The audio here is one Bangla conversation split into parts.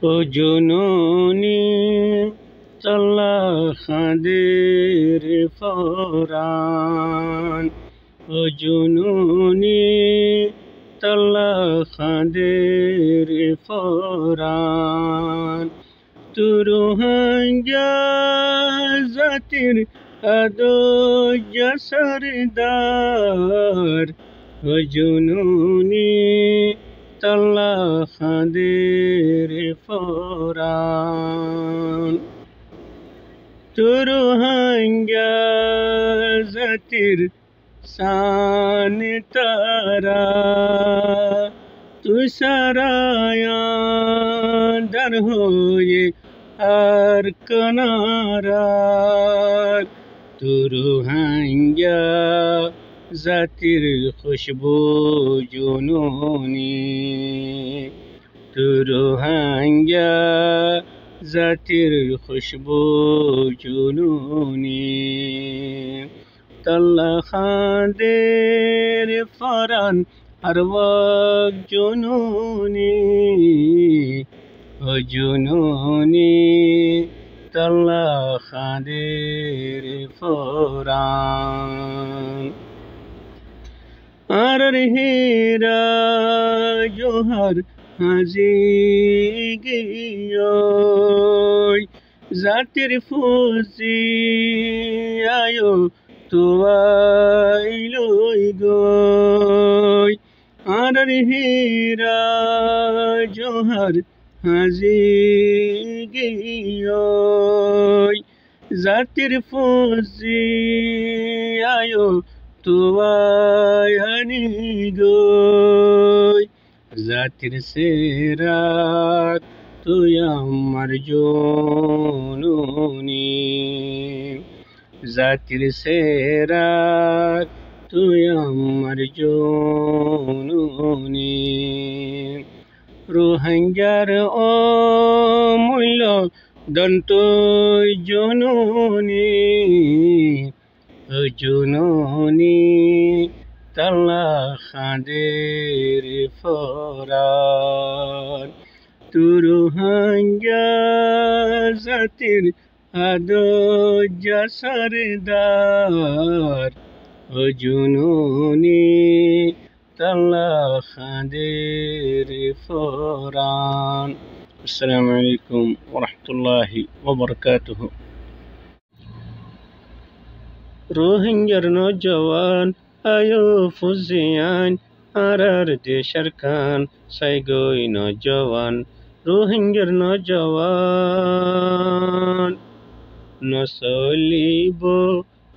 ও জননী তল্লা খাদের ফরান, ও জননী তল্লা খাদের ফরান। তু রোহিঙ্গা জাতির আদর্শ সরদার, ও জননী তল্লা খাদের ফরান। তু রোহিঙ্গা জাতির শান তারা, তু সারায়াদার হয়ে আর কনারার। তু রোহিঙ্গা জাতির খুশবু জননী, তু রোহিঙ্গা জাতির খুশবু জননী। তল্লা খাদের ফরান আর ওয়াক জননী, ও জননী তল্লা খাদের ফরান। আর হীরা জোহর হাজি গিয়োই, জাতির ফুজি আয়ো তোয়াই লই গই। আর হীরা জোহর হাজি গিয়োই, জাতির ফুজি আয়ো তোয়াই হানি গই। জাতির সেরাত তুই আমার জননী, জাতির সেরাত তুই আমার জননী। রোহিঙ্গার অমূল্য দন্ত জননী, ও জননী তল্লা খাদের ফরান। তু রোহিঙ্গা জাতির আদর্শ সরদার, ও জননী তল্লা খাদের ফরান। আসসালামু আলাইকুম ওয়া রাহমাতুল্লাহি ওয়া বারাকাতুহু। রোহিঙ্গার নওজওয়ান আয়ো ফুজিয়ান, আর দেশের খান সাইগই নওজওয়ান। রোহিঙ্গার নওজওয়ান নসলিব,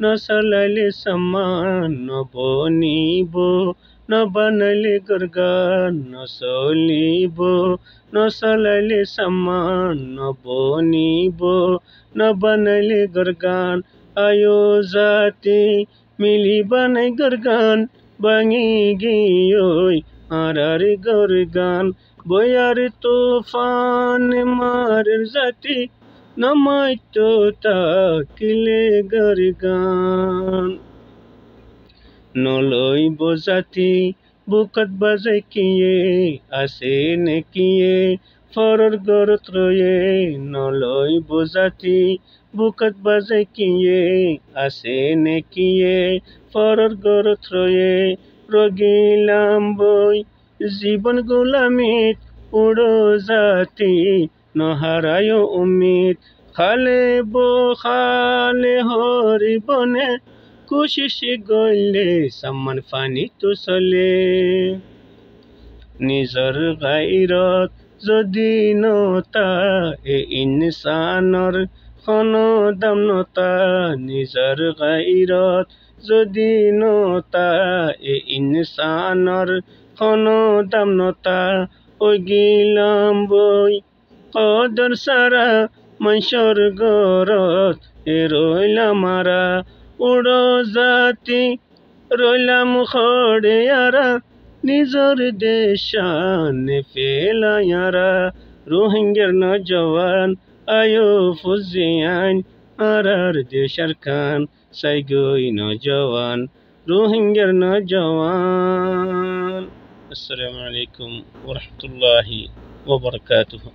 নসলাইলে সমান, নবনিব নবানাইলে গরগান। নসলিব নসলাইলে সমান, নবনিব নবানাইলে গরগান। আয়ো জাতি মিলি বানাই গরগান, বাঙি গিয়োই আর গরগান। বয়ার তুফান মারের জাতি, নামাই তো তাকিলে গরগান। নলইব জাতি বুকত বাজাই কিয়ে, আসে নেকিয়ে ফরর গরত রয়ে। নলইব জাতি বুকত বাজাই কিয়ে, আসে নেকিয়ে ফরর গরত রয়ে। রগিলাম বই জীবন গোলামিত, উড়ো জাতি নহারায় উম্মিদ। খালে খালে হরি বনে, কোশিশ গইলে সম্মান ফানি তো চলে। নিজর গাইরত যদি নতা, এ ইনসানর কোনো দাম নতা। নিজর গাইরত যদি নতা, এ ইনসানর কোনো দাম নতা। ওই গিলাম বই কদর সারা, মনসর গরত এ রইলা মারা। উড়ো জাতি রইলাম খড়েয়ারা, নিজর দেশানে ফেলায়ারা। রোহিঙ্গার নওজওয়ান আয়ো ফুজিয়ান, আর দেশের খান সাইগই নওজওয়ান। রোহিঙ্গার নওজওয়ান। আসসালামু আলাইকুম ওয়া রাহমাতুল্লাহি ওয়া বারাকাতুহু।